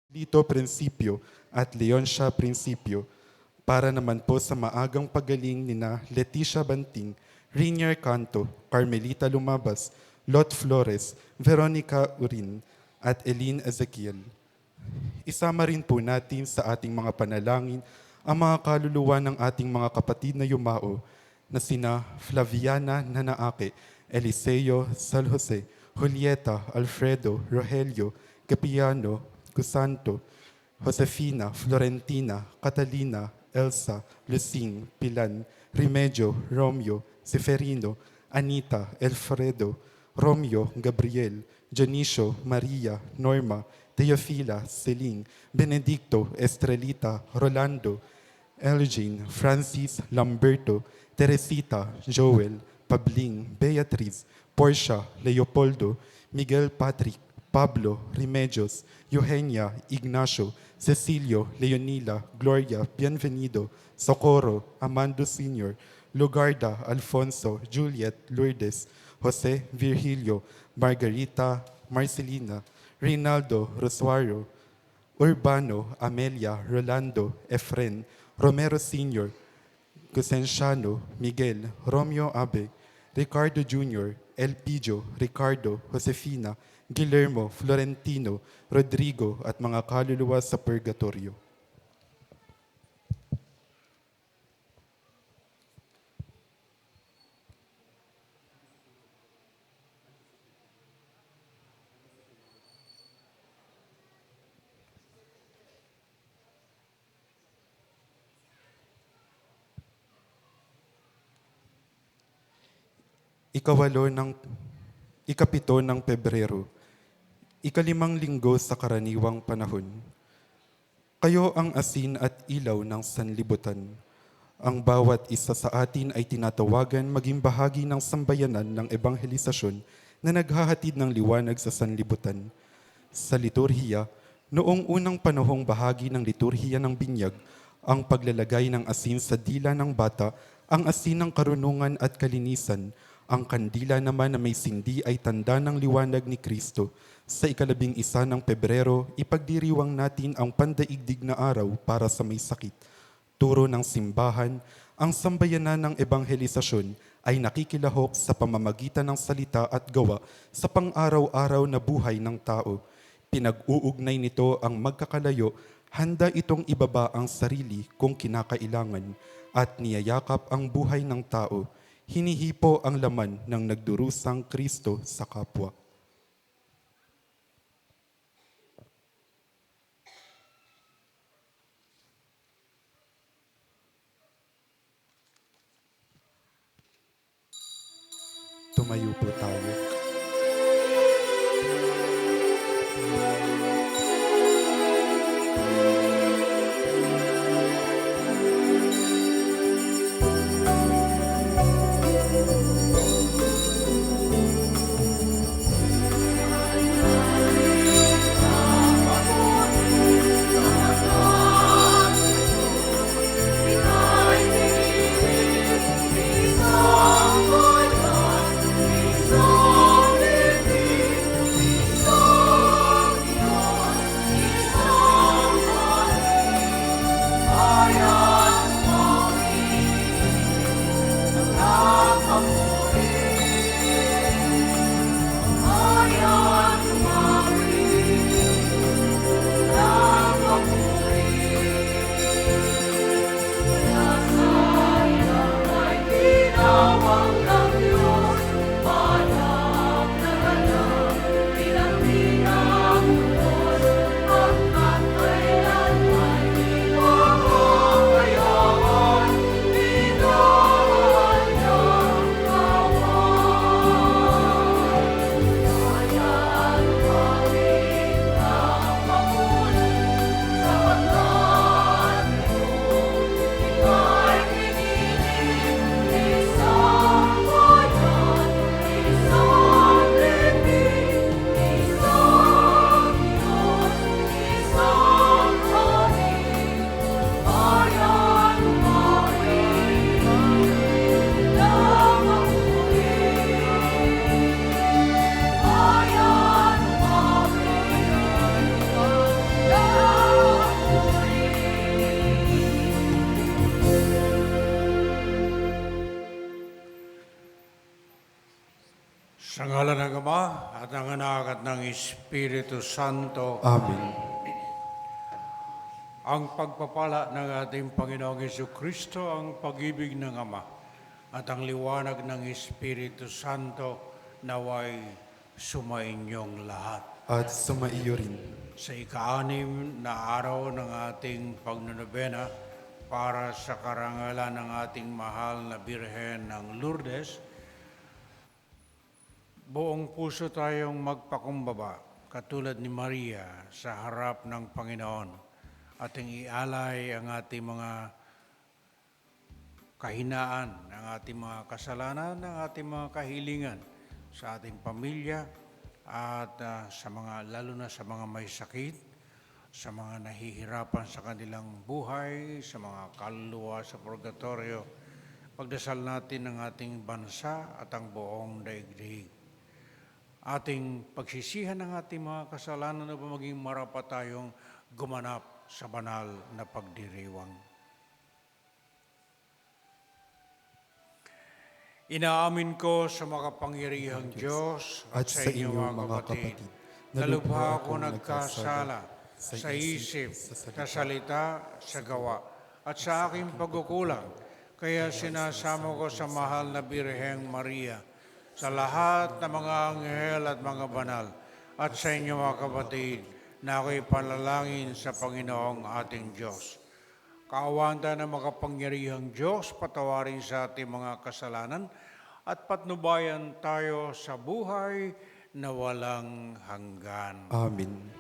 Lito Prinsipyo at Leoncia Prinsipyo, para naman po sa maagang pagaling nina Leticia Banting, Rainier Canto, Carmelita Lumabas, Lot Flores, Veronica Urin, at Eileen Ezekiel. Isama rin po natin sa ating mga panalangin ang mga kaluluwa ng ating mga kapatid na yumao na sina Flaviana Nanaake, Eliseo Sal Jose, Julieta, Alfredo, Rogelio, Capiano, Gusanto, Josefina, Florentina, Catalina, Elsa, Lucing, Pilan, Remedio, Romeo, Seferino, Anita, Elfredo, Romeo, Gabriel, Dionisio, Maria, Norma, Teofila, Celine, Benedicto, Estrelita, Rolando, Elgin, Francis, Lamberto, Teresita, Joel, Pabling, Beatriz, Portia, Leopoldo, Miguel Patrick, Pablo, Remedios, Eugenia, Ignacio, Cecilio, Leonila, Gloria, Bienvenido, Socorro, Amando Sr., Lugarda, Alfonso, Juliet, Lourdes, Jose, Virgilio, Margarita, Marcelina, Reynaldo, Rosario, Urbano, Amelia, Rolando, Efren, Romero Sr., Gusenciano, Miguel, Romeo Abe, Ricardo Jr., Elpidio, Ricardo, Josefina, Guillermo, Florentino, Rodrigo at mga kaluluwa sa purgatorio. Ikapito ng Pebrero, ikalimang linggo sa karaniwang panahon. Kayo ang asin at ilaw ng sanlibutan. Ang bawat isa sa atin ay tinatawagan maging bahagi ng sambayanan ng ebanghelisasyon na naghahatid ng liwanag sa sanlibutan. Sa liturhiya, noong unang panahong bahagi ng liturhiya ng binyag, ang paglalagay ng asin sa dila ng bata, ang asin ng karunungan at kalinisan, ang kandila naman na may sindi ay tanda ng liwanag ni Kristo. Sa ika-11 ng Pebrero, ipagdiriwang natin ang pandaigdig na araw para sa may sakit. Turo ng simbahan, ang sambayanan ng ebanghelisasyon ay nakikilahok sa pamamagitan ng salita at gawa sa pang-araw-araw na buhay ng tao. Pinag-uugnay nito ang magkakalayo, handa itong ibaba ang sarili kung kinakailangan at niyayakap ang buhay ng tao. Hinihipo ang laman ng nagdurusang Kristo sa kapwa. Tumayo po tayo. So Sa ngalan ng Ama at ng Anak at ng Espiritu Santo, Amen. ang pagpapala ng ating Panginoong Jesucristo, ang pag-ibig ng Ama, at ang liwanag ng Espiritu Santo naway sumainyong lahat. At sumaiyo rin. Sa ika-6 na araw ng ating pagnonobena para sa karangalan ng ating mahal na Birhen ng Lourdes, buong puso tayong magpakumbaba, katulad ni Maria sa harap ng Panginoon. Ating ialay ang ating mga kahinaan, ang ating mga kasalanan, ang ating mga kahilingan sa ating pamilya at lalo na sa mga may sakit, sa mga nahihirapan sa kanilang buhay, sa mga kaluluwa sa purgatorio. Pagdasal natin ang ating bansa at ang buong daigdig. Ating pagsisihan ng ating mga kasalanan upang maging marapat tayong gumanap sa banal na pagdiriwang. Inaamin ko sa makapangyarihang Diyos at sa inyo mga kapatid, na lubha ako nagkasala sa isip, sa salita, sa gawa, at sa aking pagkukulang. Kaya sinasamo ko sa mahal na Birheng Maria, sa lahat ng mga anghel at mga banal, at sa inyo mga kapatid, na ako'y panalangin sa Panginoong ating Diyos. Kaawaan tayo ng makapangyarihang Diyos, patawarin sa ating mga kasalanan, at patnubayan tayo sa buhay na walang hanggan. Amen.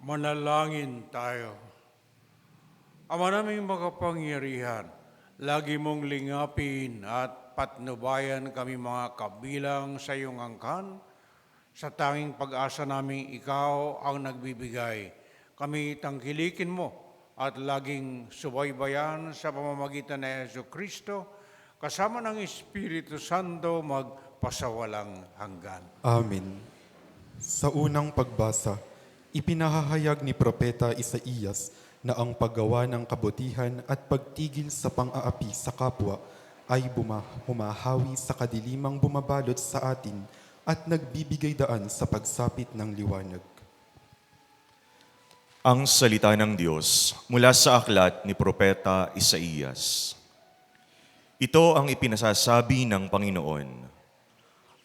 Manalangin tayo. Ama naming makapangyarihan, lagi mong lingapin at patnubayan kami mga kabilang sa iyong angkan. Sa tanging pag-asa naming ikaw ang nagbibigay. Kami tangkilikin mo at laging subaybayan sa pamamagitan ni Yesu Kristo, kasama ng Espiritu Santo magpasawalang hanggan. Amen. Sa unang pagbasa, ipinahahayag ni Propeta Isaías na ang paggawa ng kabutihan at pagtigil sa pang-aapi sa kapwa ay humahawi sa kadilimang bumabalot sa atin at nagbibigay daan sa pagsapit ng liwanag. Ang salita ng Diyos mula sa aklat ni Propeta Isaías. Ito ang ipinasasabi ng Panginoon.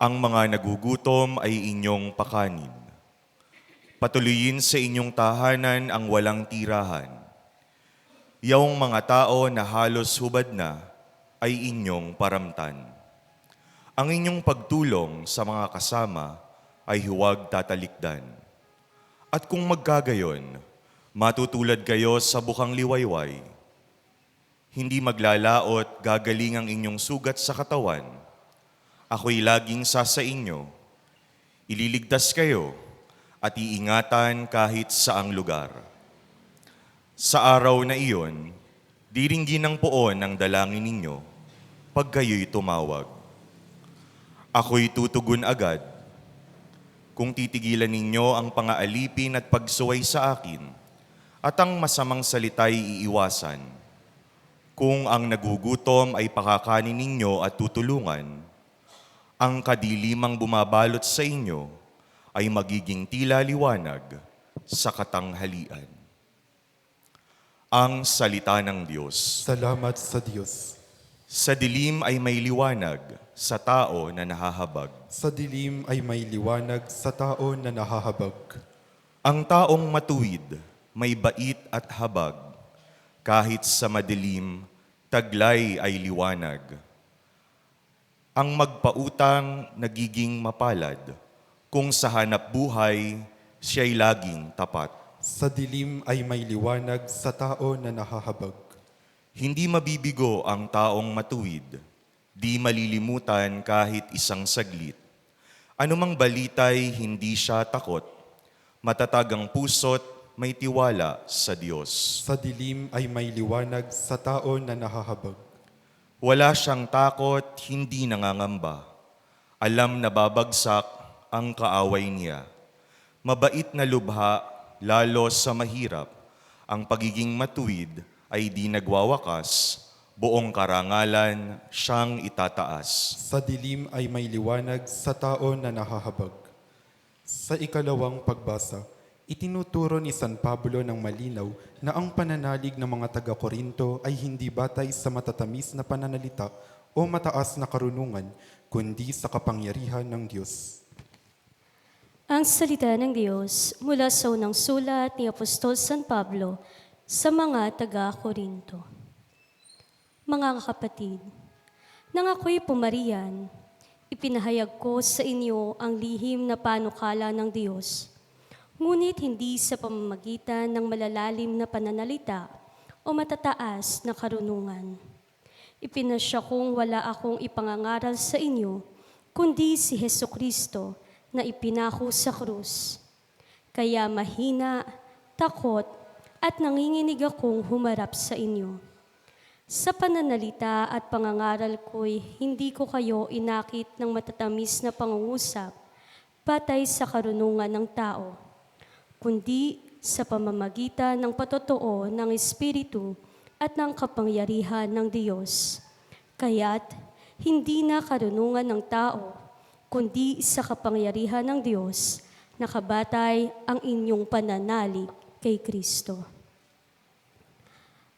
Ang mga nagugutom ay inyong pakanin. Patuloyin sa inyong tahanan ang walang tirahan. Yawong mga tao na halos hubad na ay inyong paramtan. Ang inyong pagtulong sa mga kasama ay huwag tatalikdan. At kung magkagayon, matutulad kayo sa bukang liwayway. Hindi maglalaot, gagaling ang inyong sugat sa katawan. Ako'y laging sa inyo. Ililigtas kayo at iingatan kahit saang lugar. Sa araw na iyon, diringgin ng poon ang dalangin ninyo pag kayo'y tumawag. Ako'y tutugon agad. Kung titigilan ninyo ang pangaalipin at pagsuway sa akin, at ang masamang salita'y iiwasan, kung ang nagugutom ay pakakanin ninyo at tutulungan, ang kadilimang bumabalot sa inyo ay magiging tila liwanag sa katanghalian. Ang salita ng Diyos. Salamat sa Diyos. Sa dilim ay may liwanag sa tao na nahahabag. Sa dilim ay may liwanag sa tao na nahahabag. Ang taong matuwid, may bait at habag. Kahit sa madilim, taglay ay liwanag. Ang magpautang nagiging mapalad. Kung sa hanap buhay, siya'y laging tapat. Sa dilim ay may liwanag sa tao na nahahabag. Hindi mabibigo ang taong matuwid, di malilimutan kahit isang saglit. Anumang balita'y hindi siya takot, matatag ang puso't may tiwala sa Diyos. Sa dilim ay may liwanag sa tao na nahahabag. Wala siyang takot, hindi nangangamba. Alam na babagsak ang kaaway niya. Mabait na lubha, lalo sa mahirap. Ang pagiging matuwid ay di nagwawakas, buong karangalan siyang itataas. Sa dilim ay may liwanag sa tao na nahahabag. Sa ikalawang pagbasa, itinuturo ni San Pablo ng malinaw na ang pananalig ng mga taga-Korinto ay hindi batay sa matatamis na pananalita o mataas na karunungan, kundi sa kapangyarihan ng Diyos. Ang salita ng Diyos mula sa unang sulat ni Apostol San Pablo sa mga taga-Korinto. Mga kapatid, nang ako'y pumarian, ipinahayag ko sa inyo ang lihim na panukala ng Diyos, ngunit hindi sa pamamagitan ng malalalim na pananalita o matataas na karunungan. Ipinasya kong wala akong ipangangaral sa inyo, kundi si Hesukristo na ipinako sa krus. Kaya mahina, takot, at nanginginig akong humarap sa inyo. Sa pananalita at pangangaral ko'y hindi ko kayo inakit ng matatamis na pangungusap batay sa karunungan ng tao, kundi sa pamamagitan ng patotoo ng Espiritu at ng kapangyarihan ng Diyos. Kaya't hindi na karunungan ng tao, kundi sa kapangyarihan ng Diyos, nakabatay ang inyong pananalig kay Kristo.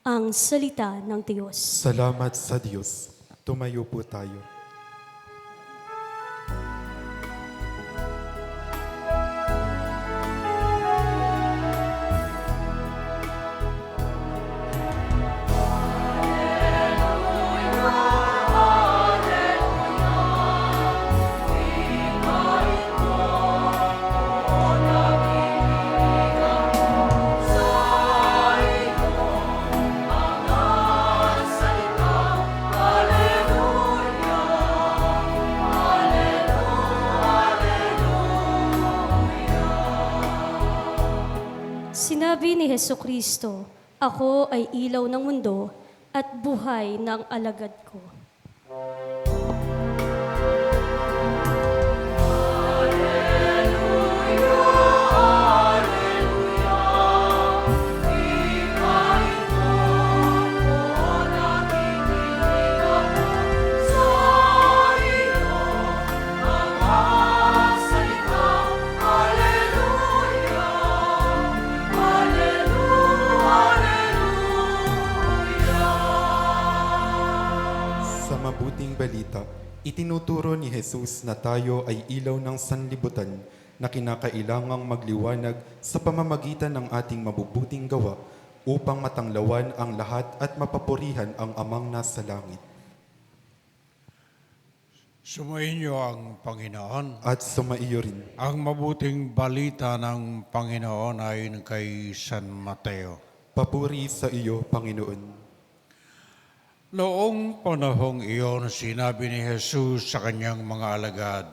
Ang salita ng Diyos. Salamat sa Diyos. Tumayo po tayo. Sinabi ni Hesukristo, "Ako ay ilaw ng mundo at buhay ng alagad ko." Sa mabuting balita, itinuturo ni Jesus na tayo ay ilaw ng sanlibutan na kinakailangang magliwanag sa pamamagitan ng ating mabubuting gawa upang matanglawan ang lahat at mapapurihan ang Amang nasa langit. Sumayin niyo ang Panginoon. At sumaiyo rin. Ang mabuting balita ng Panginoon ayon kay San Mateo. Papuri sa iyo, Panginoon. Noong panahong iyon, sinabi ni Jesus sa kanyang mga alagad,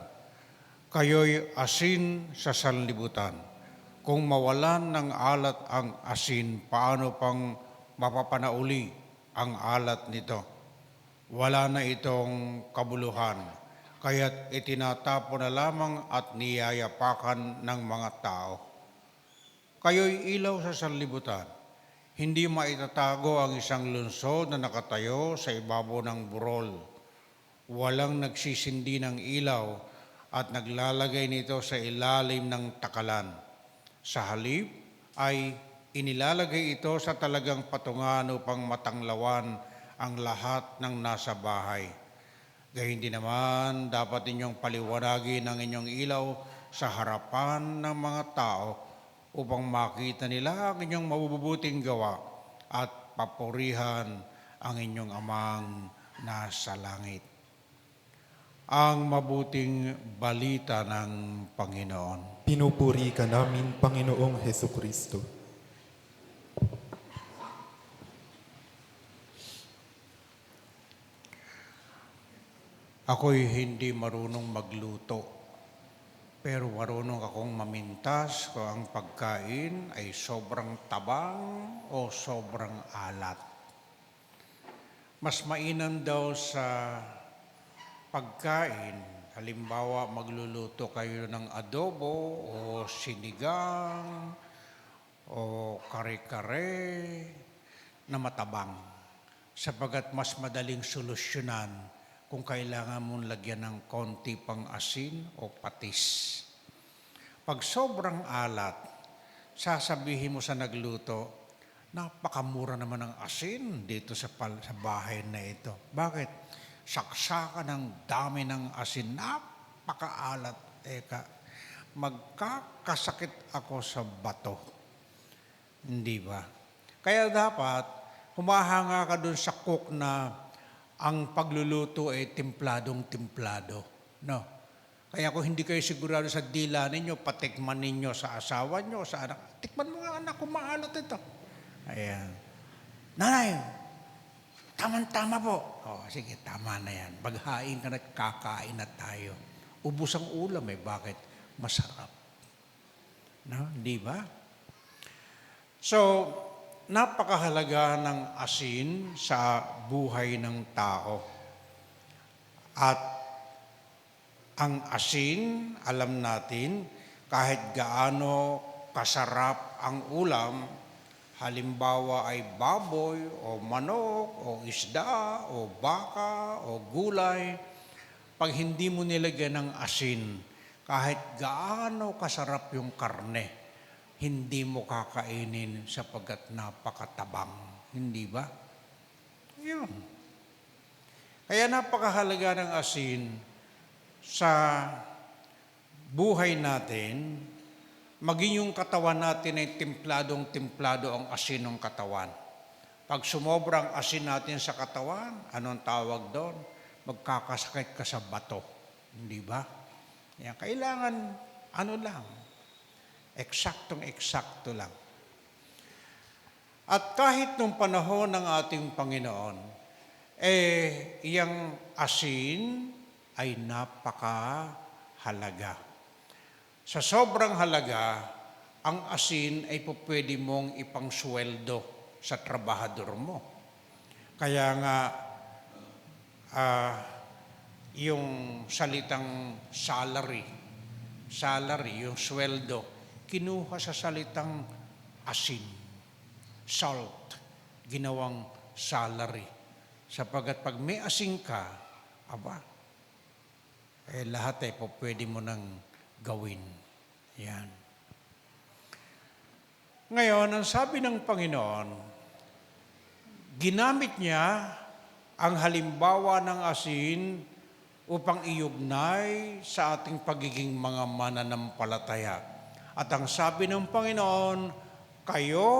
"Kayo'y asin sa sanlibutan. Kung mawalan ng alat ang asin, paano pang mapapanauli ang alat nito? Wala na itong kabuluhan, kaya't itinatapon na lamang at niyayapakan ng mga tao. Kayo'y ilaw sa sanlibutan. Hindi maitatago ang isang lungsod na nakatayo sa ibabaw ng burol. Walang nagsisindi ng ilaw at naglalagay nito sa ilalim ng takalan. Sa halip ay inilalagay ito sa talagang patungan upang matanglawan ang lahat ng nasa bahay. Gayun din naman, dapat inyong paliwanagin ang inyong ilaw sa harapan ng mga tao upang makita nila ang inyong mabubuting gawa at papurihan ang inyong Amang nasa langit." Ang mabuting balita ng Panginoon. Pinupuri ka namin, Panginoong Hesukristo. Ako'y hindi marunong magluto. Pero marunong akong mamintas kung ang pagkain ay sobrang tabang o sobrang alat. Mas mainam daw sa pagkain, halimbawa magluluto kayo ng adobo o sinigang o kare-kare na matabang, sapagat mas madaling solusyonan kung kailangan mong lagyan ng konti pang asin o patis. Pag sobrang alat, sasabihin mo sa nagluto, "Napakamura naman ng asin dito sa bahay na ito." Bakit? Saksakan ng dami ng asin, napakaalat. Eka, magkakasakit ako sa bato. Hindi ba? Kaya dapat, humahanga ka dun sa cook na ang pagluluto ay templadong-templado. No? Kaya kung hindi kayo sigurado sa dila ninyo, patikman ninyo sa asawa nyo, sa anak. Tikman mo nga anak, kung maalat ito. Ayan. "Nanay, tama-tama po." "Oh, sige, tama na yan. Paghain ka na, kakain na tayo." Ubus ang ulam eh. Bakit? Masarap. No? Di ba? So, napakahalaga ng asin sa buhay ng tao. At ang asin, alam natin, kahit gaano kasarap ang ulam, halimbawa ay baboy o manok o isda o baka o gulay, pag hindi mo nilagyan ng asin, kahit gaano kasarap yung karne, hindi mo kakainin sapagkat napakatabang. Hindi ba? Yun. Kaya napakahalaga ng asin sa buhay natin, maging yung katawan natin ay templadong-templado ang asin ng katawan. Pag sumobrang asin natin sa katawan, anong tawag doon? Magkakasakit ka sa bato. Hindi ba? Kaya kailangan, eksaktong-eksakto lang. At kahit nung panahon ng ating Panginoon, iyang asin ay napakahalaga. Sa sobrang halaga, ang asin ay po pwede mong ipangsweldo sa trabahador mo. Kaya nga, yung salitang salary, yung sweldo, kinuha sa salitang asin, salt, ginawang salary. Sapagat pag may asin ka, lahat ay po pwede mo nang gawin. Yan. Ngayon, ang sabi ng Panginoon, ginamit niya ang halimbawa ng asin upang iugnay sa ating pagiging mga mananampalataya. At ang sabi ng Panginoon, kayo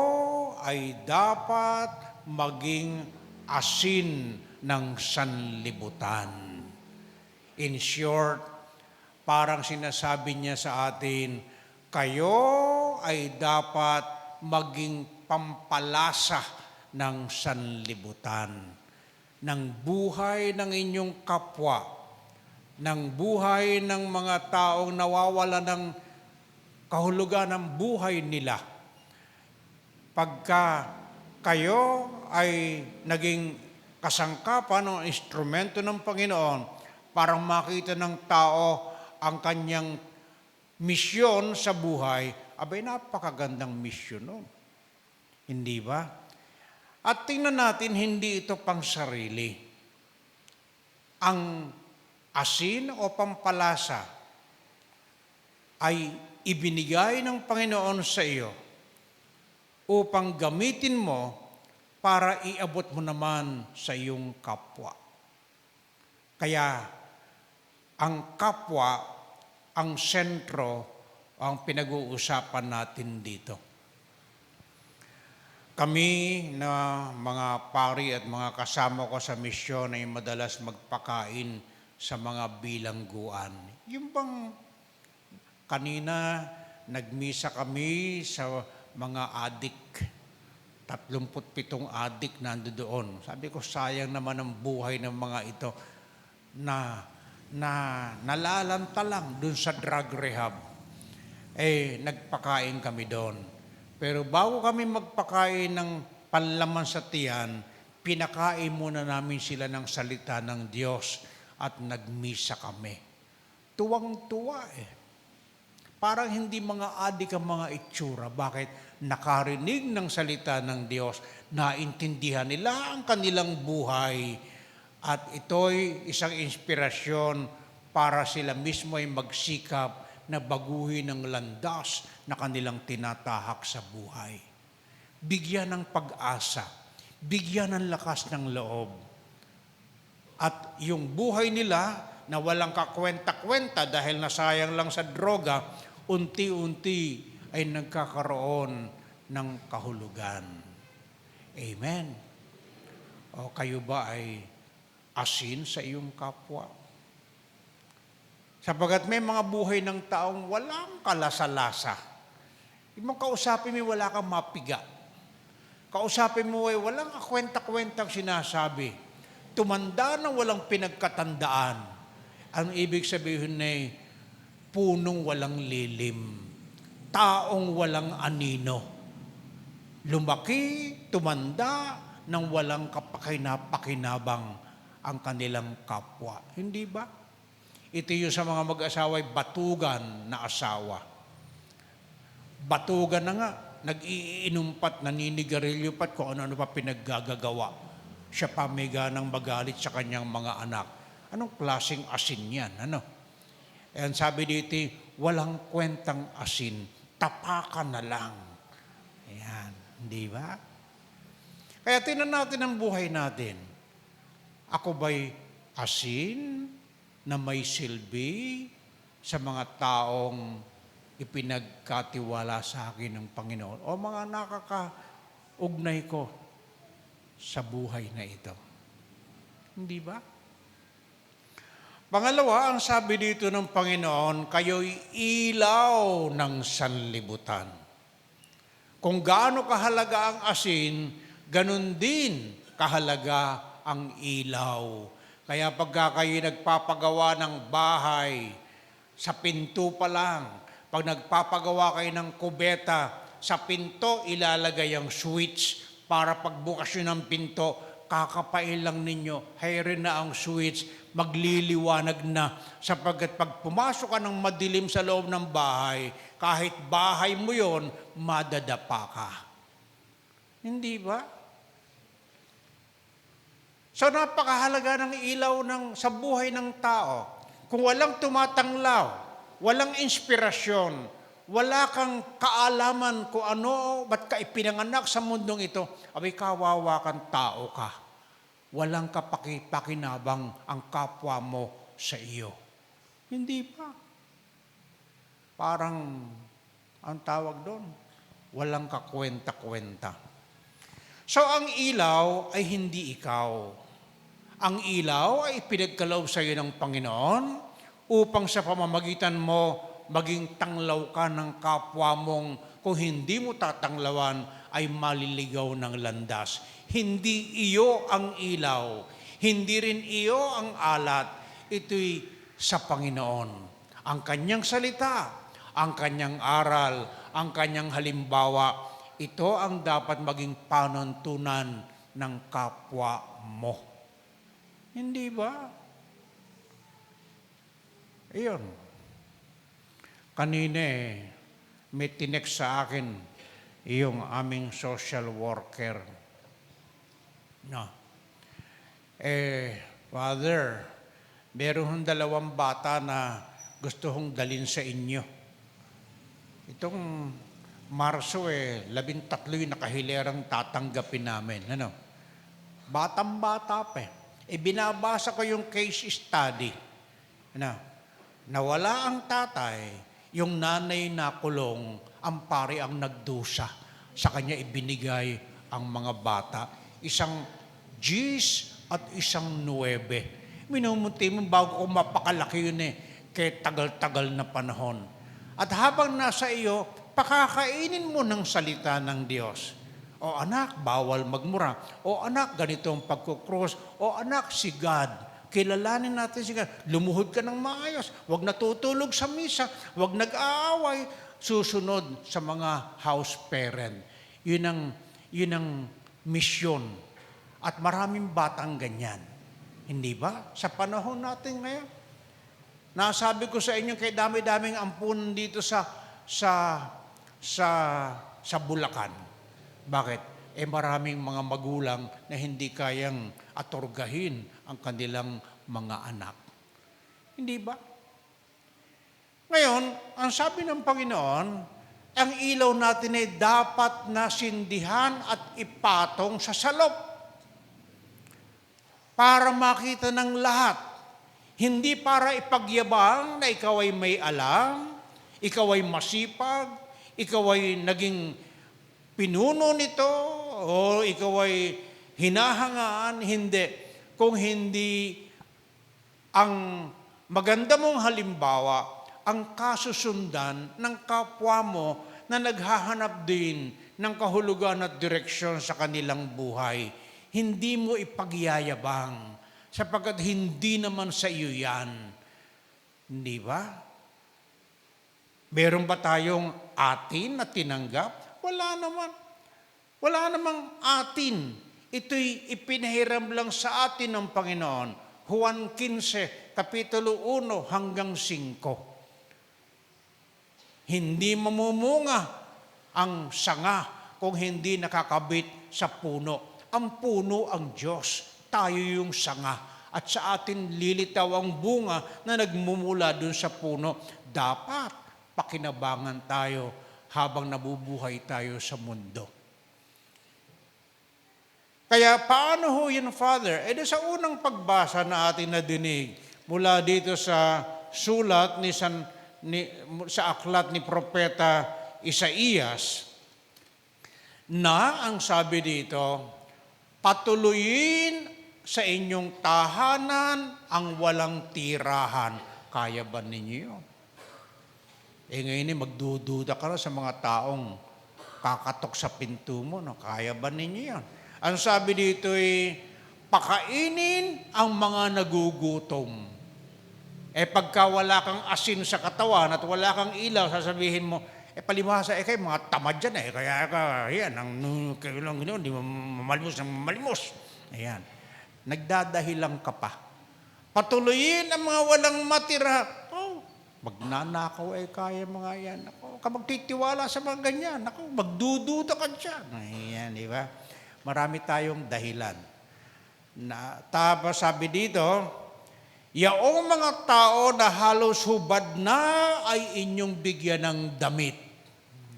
ay dapat maging asin ng sanlibutan. In short, parang sinasabi niya sa atin, kayo ay dapat maging pampalasa ng sanlibutan, ng buhay ng inyong kapwa, ng buhay ng mga taong nawawala ng kahulugan ng buhay nila. Pagka kayo ay naging kasangkapan o instrumento ng Panginoon, parang makita ng tao ang kanyang misyon sa buhay, napakagandang misyon nun. Hindi ba? At tingnan natin, hindi ito pang sarili. Ang asin o pampalasa ay ibinigay ng Panginoon sa iyo upang gamitin mo para iabot mo naman sa iyong kapwa. Kaya, ang kapwa, ang sentro, ang pinag-uusapan natin dito. Kami na mga pari at mga kasama ko sa misyon ay madalas magpakain sa mga bilangguan. Yung bang kanina nagmisa kami sa mga adik, 37 adik nandoon. Sabi ko, sayang naman ang buhay ng mga ito na nalalanta lang dun sa drug rehab. Nagpakain kami doon. Pero bago kami magpakain ng panlaman sa tiyan, pinakain muna namin sila ng salita ng Diyos at nagmisa kami. Tuwang-tuwa Parang hindi mga adik ang mga itsura. Bakit? Nakarinig ng salita ng Diyos, naintindihan nila ang kanilang buhay. At ito'y isang inspirasyon para sila mismo ay magsikap na baguhin ang landas na kanilang tinatahak sa buhay. Bigyan ng pag-asa, bigyan ng lakas ng loob. At yung buhay nila na walang kakwenta-kwenta dahil nasayang lang sa droga, unti-unti ay nagkakaroon ng kahulugan. Amen. O kayo ba ay asin sa iyong kapwa? Sapagat may mga buhay ng taong walang kalasa-lasa. Yung kausapin mo, wala kang mapiga. Kausapin mo ay walang kakwenta-kwentang sinasabi. Tumanda na walang pinagkatandaan. Ang ibig sabihin ay punong walang lilim. Taong walang anino. Lumaki, tumanda, nang walang kapakinapakinabang ang kanilang kapwa. Hindi ba? Ito yung sa mga mag-asawa ay batugan na asawa. Batugan na nga, nag-iinumpat, naninigarilyo pat kung ano-ano pa pinaggagawa. Siya pa may ganang magalit sa kanyang mga anak. Anong klaseng asin yan? Ayan sabi dito, walang kwentang asin, tapakan na lang. Ayan, di ba? Kaya tingnan natin ang buhay natin. Ako ba'y asin na may silbi sa mga taong ipinagkatiwala sa akin ng Panginoon o mga nakakaugnay ko sa buhay na ito? Hindi ba? Pangalawa, ang sabi dito ng Panginoon, kayo'y ilaw ng sanlibutan. Kung gaano kahalaga ang asin, ganun din kahalaga ang ilaw. Kaya pagka kayo nagpapagawa ng bahay, sa pinto pa lang, Pag nagpapagawa kayo ng kubeta, sa pinto ilalagay ang switch para pagbukas nyo ng pinto, kakapain lang ninyo, hayrin na ang switch, magliliwanag na. Sapagkat pag pumasok ka ng madilim sa loob ng bahay, kahit bahay mo yon, madadapa ka. Hindi ba? So napakahalaga ng ilaw sa buhay ng tao. Kung walang tumatanglaw, walang inspirasyon, wala kang kaalaman kung ano, ba't ka ipinanganak sa mundong ito, abay kawawa kang tao ka. Walang kapakipakinabang ang kapwa mo sa iyo. Hindi pa. Parang, ang tawag doon, walang kakwenta-kwenta. So ang ilaw ay hindi ikaw. Ang ilaw ay pinagkaloob sa iyo ng Panginoon upang sa pamamagitan mo maging tanglaw ka ng kapwa mong kung hindi mo tatanglawan ay maliligaw ng landas. Hindi iyo ang ilaw, hindi rin iyo ang alat, ito'y sa Panginoon. Ang kanyang salita, ang kanyang aral, ang kanyang halimbawa, ito ang dapat maging panuntunan ng kapwa mo. Hindi ba? Ayun. Kanina may tinext sa akin yung aming social worker. No. Father, meron 2 bata na gusto hong dalin sa inyo. Itong Marso 13 yung nakahilerang tatanggapin namin. Ano? Batang-bata pa binabasa ko yung case study. Nawala ang tatay, yung nanay nakulong, ang pari ang nagdusa. Sa kanya ibinigay ang mga bata. Isang 10 at isang 9. Minumuti mo bago ko mapakalaki yun kaya tagal-tagal na panahon. At habang nasa iyo, pakakainin mo ng salita ng Diyos. O anak, bawal magmura. O anak, ganito ang pagkukrus. O anak, si God. Kilalanin natin si God. Lumuhod ka ng maayos. Huwag natutulog sa misa. Huwag nag-aaway. Susunod sa mga house parent. Yun ang misyon. At maraming batang ganyan. Hindi ba? Sa panahon natin ngayon. Nasabi ko sa inyo, kay dami-daming ampunan dito sa Bulacan. Bakit? Maraming mga magulang na hindi kayang atorgahin ang kanilang mga anak. Hindi ba? Ngayon, ang sabi ng Panginoon, ang ilaw natin ay dapat na sindihan at ipatong sa salop para makita ng lahat. Hindi para ipagyabang na ikaw ay may alam, ikaw ay masipag, ikaw ay naging pinuno nito o ikaw ay hinahangaan, hindi. Kung hindi ang maganda mong halimbawa, ang kasusundan ng kapwa mo na naghahanap din ng kahulugan at direksyon sa kanilang buhay. Hindi mo ipagyayabang sapagkat hindi naman sa iyo yan. Hindi ba? Meron ba tayong atin na tinanggap? Wala naman. Wala namang atin. Ito'y ipinahiram lang sa atin ng Panginoon. Juan 15, Kapitulo 1 hanggang 5. Hindi mamumunga ang sanga kung hindi nakakabit sa puno. Ang puno ang Diyos. Tayo yung sanga. At sa atin lilitaw ang bunga na nagmumula dun sa puno. Dapat pakinabangan tayo habang nabubuhay tayo sa mundo. Kaya paano ho yun, Father? Sa unang pagbasa na ating nadinig mula dito sa sulat sa aklat ni Propeta Isaías, na ang sabi dito, patuloyin sa inyong tahanan ang walang tirahan. Kaya ba ninyo yun? Ngayon magdududa ka na sa mga taong kakatok sa pinto mo. No? Kaya ba ninyo yan? Ang sabi dito ay, pakainin ang mga nagugutom. Pagka wala kang asin sa katawan at wala kang ilaw, sasabihin mo, palibhasa, kayo mga tamad dyan kaya yan, kailang gano'n, di mo mamalimos ng mamalimos. Ayan. Nagdadahilan ka pa. Patuloyin ang mga walang matira. Magnanakaw kaya mga yan. Ka magtitiwala sa mga ganyan. Magdududa ka dyan. Ayan, di ba? Marami tayong dahilan. Tapos sabi dito, yaong mga tao na halos hubad na ay inyong bigyan ng damit.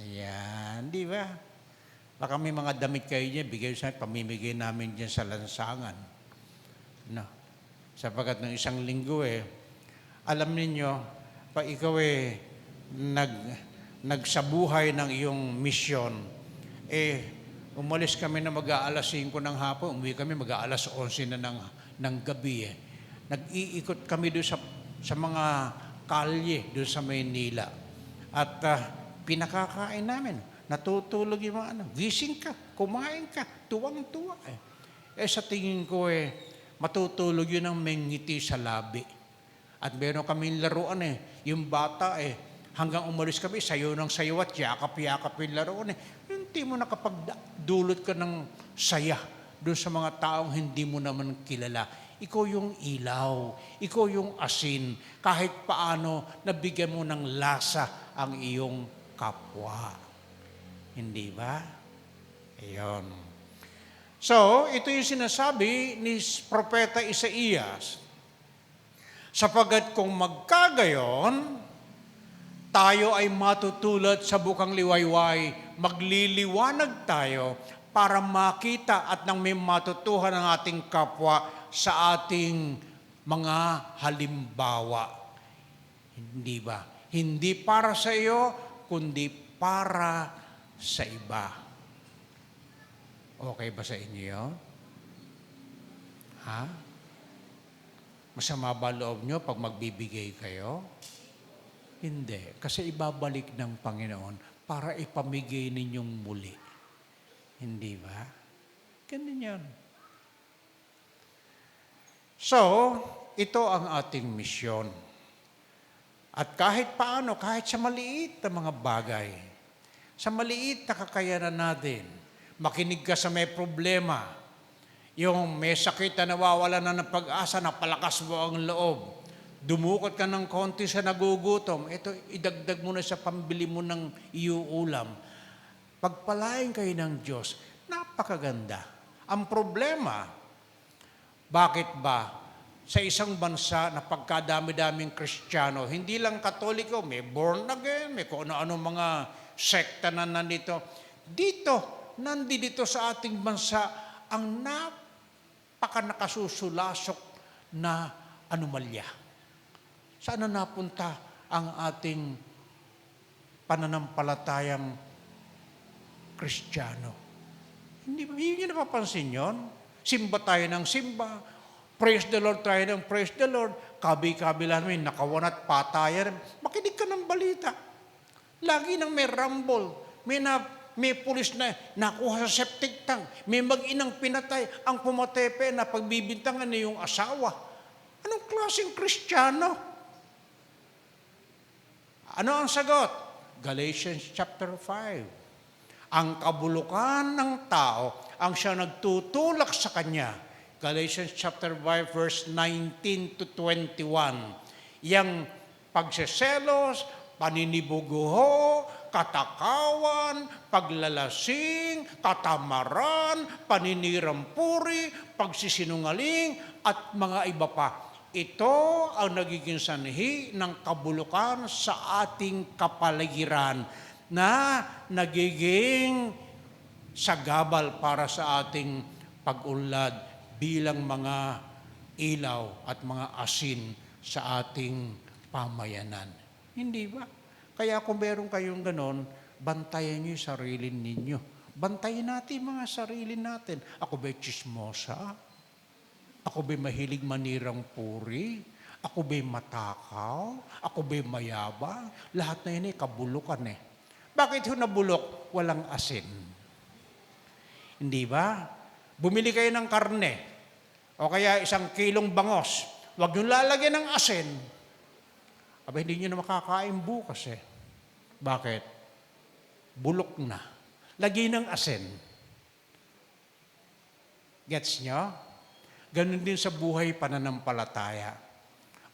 Ayan, di ba? Baka may mga damit kayo niya, bigay sa pamimigay namin dyan sa lansangan. No. Sapagkat ng isang linggo alam ninyo, pa ikaw nagsabuhay ng iyong misyon, umalis kami na mag-aalas 5 ng hapon, umuwi kami mag-aalas 11 na ng gabi Nag-iikot kami doon sa mga kalye doon sa Maynila. At pinakakain namin. Natutulog yung mga gising ka, kumain ka, tuwang-tuwa sa tingin ko matutulog yun ang may ngiti sa labi. At meron kaming laruan yung bata hanggang umalis kami, sayo ng sayo at yakap-yakap yung laruan Hindi mo nakapagdulot ka ng saya doon sa mga taong hindi mo naman kilala. Ikaw yung ilaw, ikaw yung asin, kahit paano nabigyan mo ng lasa ang iyong kapwa. Hindi ba? Ayun. So, ito yung sinasabi ni Propeta Isaías. Sapagat kung magkagayon, tayo ay matutulad sa bukang liwayway, magliliwanag tayo para makita at nang may matutuhan ang ating kapwa sa ating mga halimbawa. Hindi ba? Hindi para sa iyo, kundi para sa iba. Okay ba sa inyo? Ha? Masama ba loob nyo pag magbibigay kayo? Hindi. Kasi ibabalik ng Panginoon para ipamigay ninyong muli. Hindi ba? Ganun yan. So, ito ang ating misyon. At kahit paano, kahit sa maliit na mga bagay, sa maliit na kakayanan natin, makinig ka sa may problema, yung may sakit na nawawala na ng pag-asa, napalakas mo ang loob, dumukot ka ng konti sa nagugutom, ito, idagdag mo na sa pambili mo ng iuulam. Pagpalain kayo ng Diyos, napakaganda. Ang problema, bakit ba sa isang bansa na pagkadami-daming Kristiyano, hindi lang Katoliko, may born again, may kung ano-ano mga sekta na nandito. Nandito sa ating bansa, ang nakasusulasok na anomalya. Saan na napunta ang ating pananampalatayang Kristiyano? Hindi nyo napapansin yun? Simba tayo ng simba. Praise the Lord tayo ng praise the Lord. Kabi-kabila namin, nakawan at patayan. Makinig ka ng balita. Lagi nang may rumble. May pulis na nakuha sa septic tank. May mag-inang pinatay. Ang pumatepe na pagbibintangan na yung asawa. Anong klaseng Kristiyano? Ano ang sagot? Galatians chapter 5. Ang kabulukan ng tao ang siya nagtutulak sa kanya. Galatians chapter 5 verse 19 to 21. Yang pagseselos, paninibuguho, katakawan, paglalasing, katamaran, paninirampuri, pagsisinungaling, at mga iba pa. Ito ang nagiging sanhi ng kabulukan sa ating kapaligiran na nagiging sagabal para sa ating pag-unlad bilang mga ilaw at mga asin sa ating pamayanan. Hindi ba? Kaya kung meron kayong ganon, bantayan niyo yung sarili ninyo. Bantayan natin mga sarili natin. Ako ba'y chismosa? Ako ba'y mahilig manirang puri? Ako ba'y matakaw? Ako ba'y mayabang? Lahat na yun kabulukan Bakit yun nabulok? Walang asin. Hindi ba? Bumili kayo ng karne o kaya 1 kilong bangos. Huwag nyo lalagyan ng asin. Aba, hindi nyo na makakain bukas eh. Bakit? Bulok na. Lagi ng asin. Gets nyo? Ganon din sa buhay pananampalataya.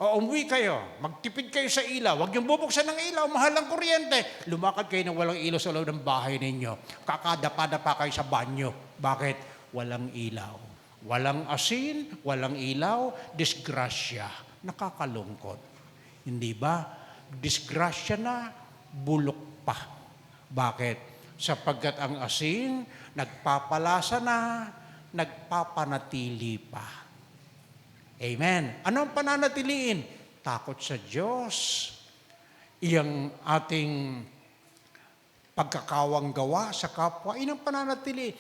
O umuwi kayo, magtipid kayo sa ilaw, huwag niyong bubuksan ng ilaw, mahal ang kuryente. Lumakad kayo ng walang ilaw sa loob ng bahay ninyo. Kakadapa-dapa kayo sa banyo. Bakit? Walang ilaw. Walang asin, walang ilaw, disgrasya. Nakakalungkot. Hindi ba? Disgrasya na, bulok pa. Bakit? Sapagkat ang asin, nagpapalasa na, nagpapanatili pa. Amen. Ano ang pananatiliin? Takot sa Diyos. Iyang ating pagkakawang gawa sa kapwa, inang pananatili.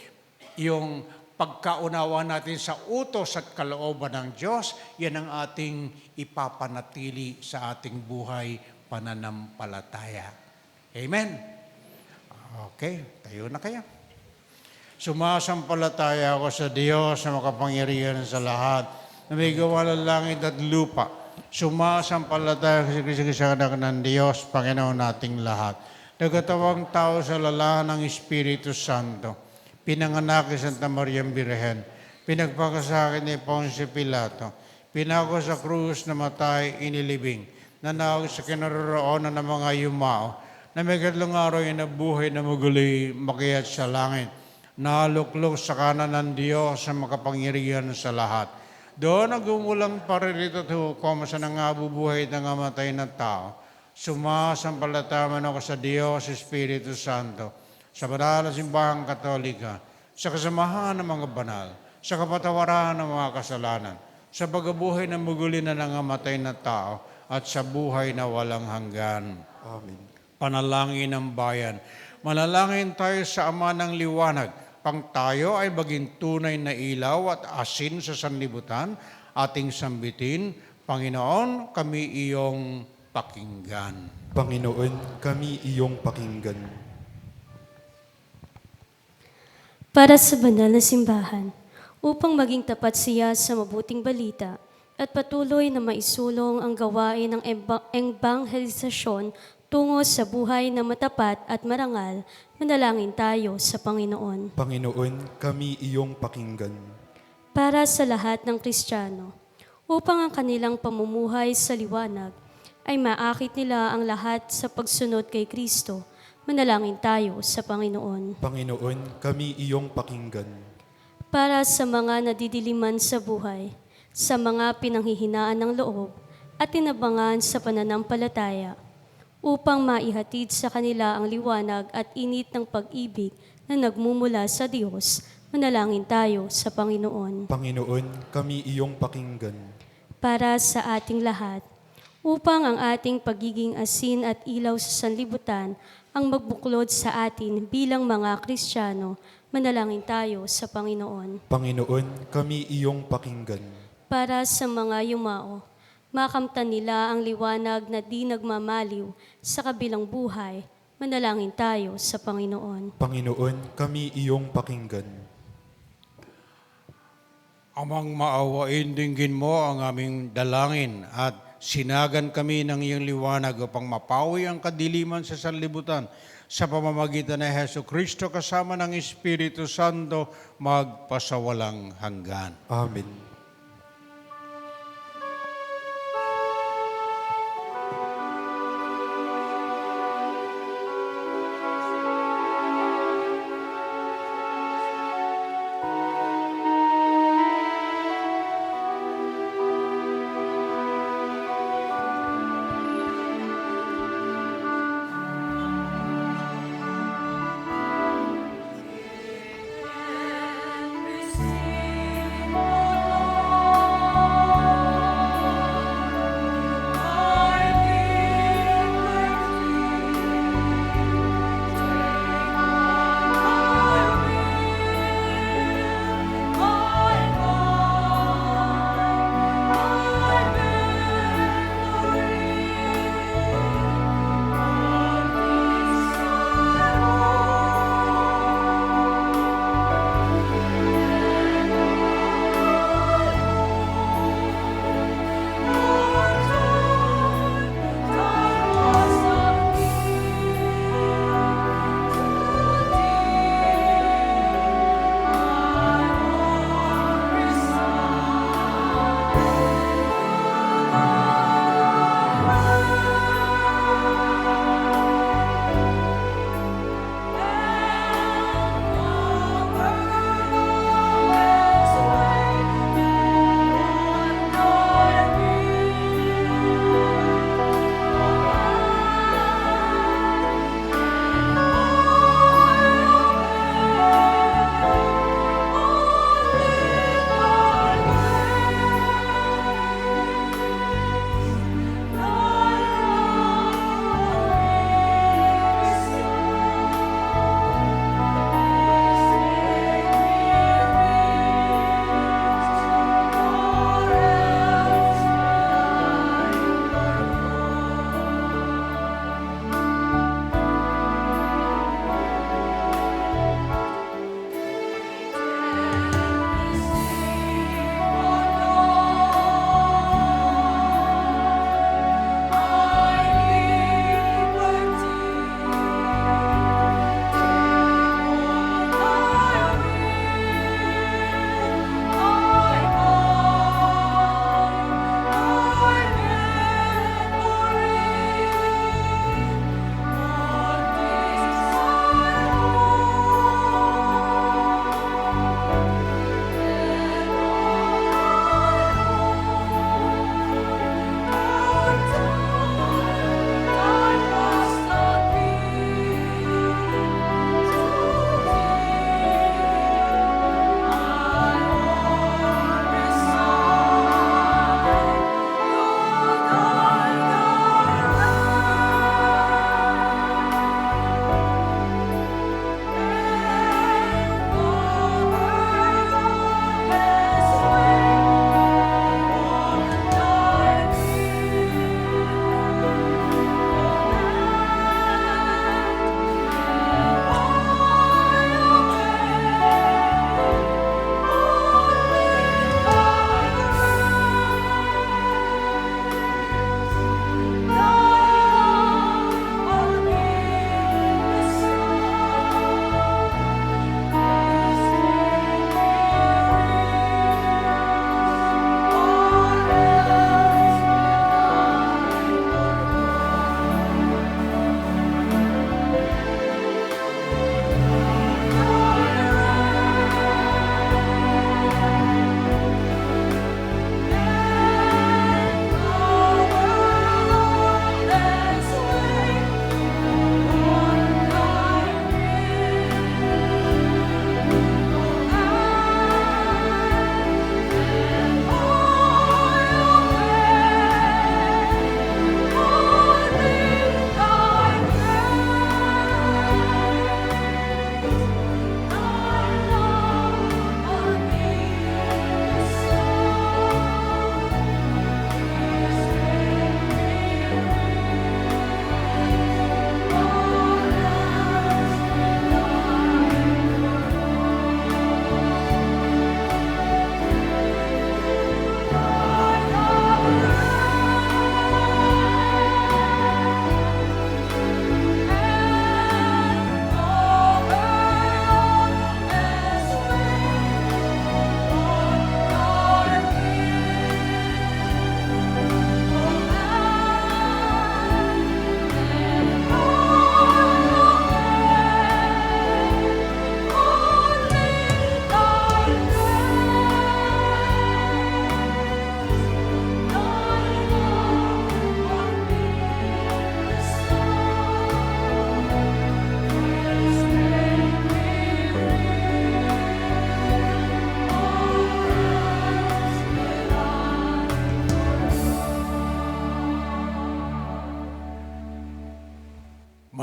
Yung pagkaunawa natin sa utos at kalooban ng Diyos, yan ang ating ipapanatili sa ating buhay pananampalataya. Amen. Okay, tayo na kayo. Sumasampalataya ako sa Diyos na makapangyarihan sa lahat, na may gawa ng langit at lupa. Sumasampalataya ako sa Kristo anak ng Diyos, Panginoon nating lahat. Nagkatawang tao sa lalahan ng Espiritu Santo. Pinanganak ni Santa Maria Birhen. Pinagpakasakin ni Ponce Pilato. Pinako sa krus na matay, inilibing. Nanawag sa kinaroroonan ng mga yumao. Na may katlong araw ay nabuhay na muguli makiyat sa langit. Naluklok sa kanan ng Diyos sa makapangyarihan sa lahat. Doon nagumulang paririto at hukom sa nangabubuhay ng amatay na tao. Sumasampalataman ako sa Diyos, Espiritu Santo, sa banal na simbahang katolika, sa kasamahan ng mga banal, sa kapatawaran ng mga kasalanan, sa pagkabuhay ng muguli na nangamatay na tao, at sa buhay na walang hanggan. Amen. Panalangin ng bayan. Manalangin tayo sa Ama ng Liwanag, pang tayo ay maging tunay na ilaw at asin sa sanlibutan, ating sambitin, Panginoon, kami iyong pakinggan. Panginoon, kami iyong pakinggan. Para sa banal na simbahan, upang maging tapat siya sa mabuting balita at patuloy na maisulong ang gawain ng ebanghelisasyon tungo sa buhay na matapat at marangal, manalangin tayo sa Panginoon. Panginoon, kami iyong pakinggan. Para sa lahat ng Kristiyano, upang ang kanilang pamumuhay sa liwanag ay maakit nila ang lahat sa pagsunod kay Kristo, manalangin tayo sa Panginoon. Panginoon, kami iyong pakinggan. Para sa mga nadidiliman sa buhay, sa mga pinanghihinaan ng loob at tinabangan sa pananampalataya, upang maihatid sa kanila ang liwanag at init ng pag-ibig na nagmumula sa Diyos, manalangin tayo sa Panginoon. Panginoon, kami iyong pakinggan. Para sa ating lahat, upang ang ating pagiging asin at ilaw sa sanlibutan ang magbuklod sa atin bilang mga Kristiyano, manalangin tayo sa Panginoon. Panginoon, kami iyong pakinggan. Para sa mga yumao, makamtan nila ang liwanag na di nagmamaliw sa kabilang buhay, manalangin tayo sa Panginoon. Panginoon, kami iyong pakinggan. Amang maawain, dinggin mo ang aming dalangin at sinagan kami ng iyong liwanag upang mapawi ang kadiliman sa sanlibutan sa pamamagitan ng Hesus Kristo kasama ng Espiritu Santo magpasawalang hanggan. Amen. Receive, O Lord.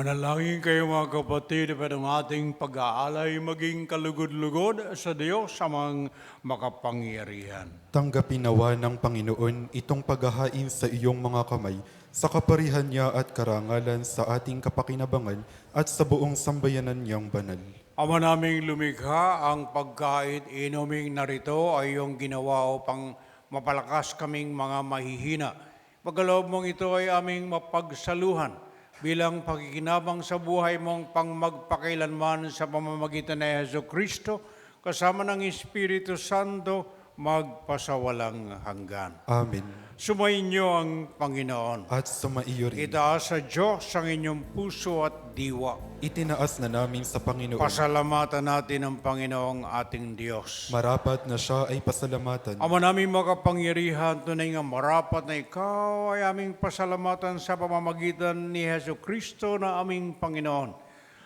Manalangin kayo mga kapatid para ang ating pag-aalay maging kalugod-lugod sa Diyos amang makapangyarihan. Tanggapin nawa ng Panginoon itong paghahain sa iyong mga kamay sa kaparihan niya at karangalan sa ating kapakinabangan at sa buong sambayanan niyang banal. Ama naming lumikha, ang pagkain inuming narito ay iyong ginawa upang mapalakas kaming mga mahihina. Pagkaloob mong ito ay aming mapagsaluhan bilang pakikinabang sa buhay mong pangmagpakailanman sa pamamagitan ni Hesus Kristo, kasama ng Espiritu Santo, magpasawalang hanggan. Amen. Sumainyo ang Panginoon. At sumaiyo rin. Itaas sa Diyos ang inyong puso at diwa. Itinaas na namin sa Panginoon. Pasalamatan natin ang Panginoong ating Diyos. Marapat na siya ay pasalamatan. Ama naming makapangyarihan, tunay nga marapat na ikaw ay aming pasalamatan sa pamamagitan ni Hesus Kristo na aming Panginoon.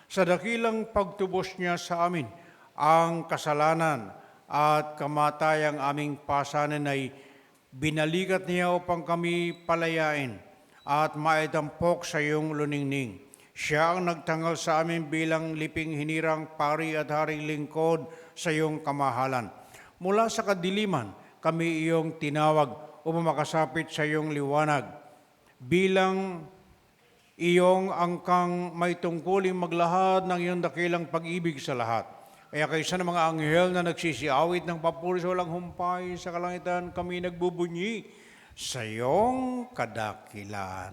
Sa dakilang pagtubos niya sa amin, ang kasalanan at kamatayang aming pasanin ay binalikat niya upang kami palayain at maitampok sa iyong luningning. Siya ang nagtanggal sa amin bilang liping hinirang pari at haring lingkod sa iyong kamahalan. Mula sa kadiliman, kami iyong tinawag upang makasapit sa iyong liwanag. Bilang iyong angkang may tungkuling maglahad ng iyong dakilang pag-ibig sa lahat. Kaya kaysa ng mga anghel na nagsisiawit ng papuri sa walang humpay sa kalangitan, kami nagbubunyi sa iyong kadakilan.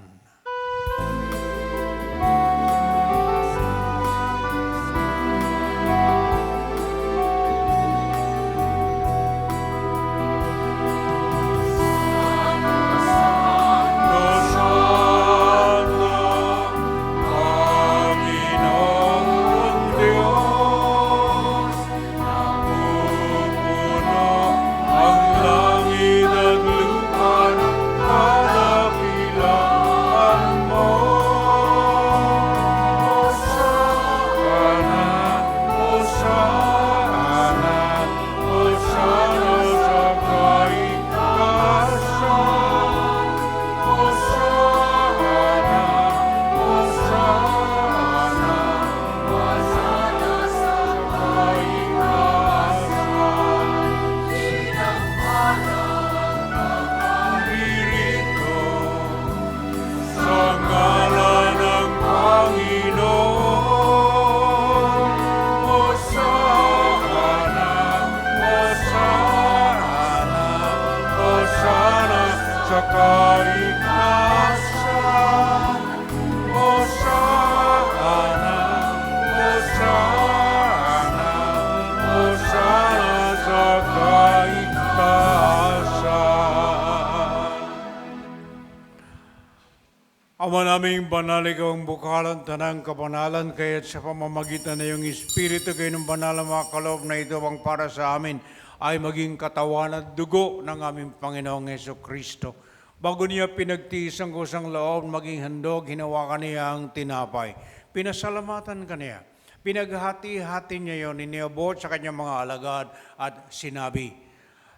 Ama naming banal, ikaw ang bukalan, tanang kapanalan, kaya't sa pamamagitan na iyong Espiritu, kayo ng banal na mga kaloob na ito ang para sa amin ay maging katawan at dugo ng aming Panginoong Hesus Kristo. Bago niya pinagtiis ang kusang loob, maging handog, hinawakan niya ang tinapay. Pinasalamatan ka niya. Pinaghati-hati niya yon, iniabot sa kanyang mga alagad at sinabi,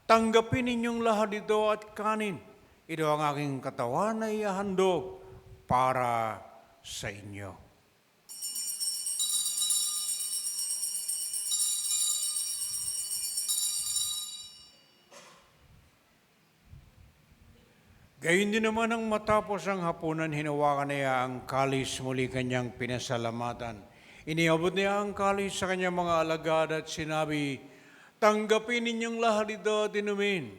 tanggapin ninyong lahat ito at kanin. Ito ang aking katawan na ihahandog para sa inyo. Gayun din naman ang matapos ang hapunan, hinawakan niya ang kalis, muli kanyang pinasalamatan. Iniabot niya ang kalis sa kanyang mga alagad at sinabi, tanggapin ninyong lahat ito at inumin.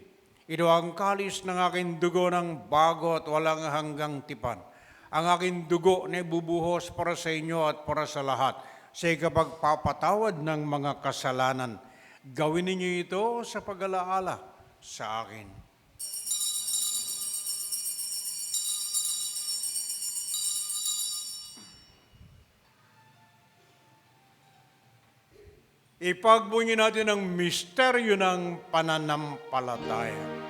Ito ang kalis ng aking dugo ng bago at walang hanggang tipan. Ang aking dugo na ibubuhos para sa inyo at para sa lahat sa ikapagpapatawad ng mga kasalanan. Gawin ninyo ito sa pag-alaala sa akin. Ipagbunyi natin ang misteryo ng pananampalataya.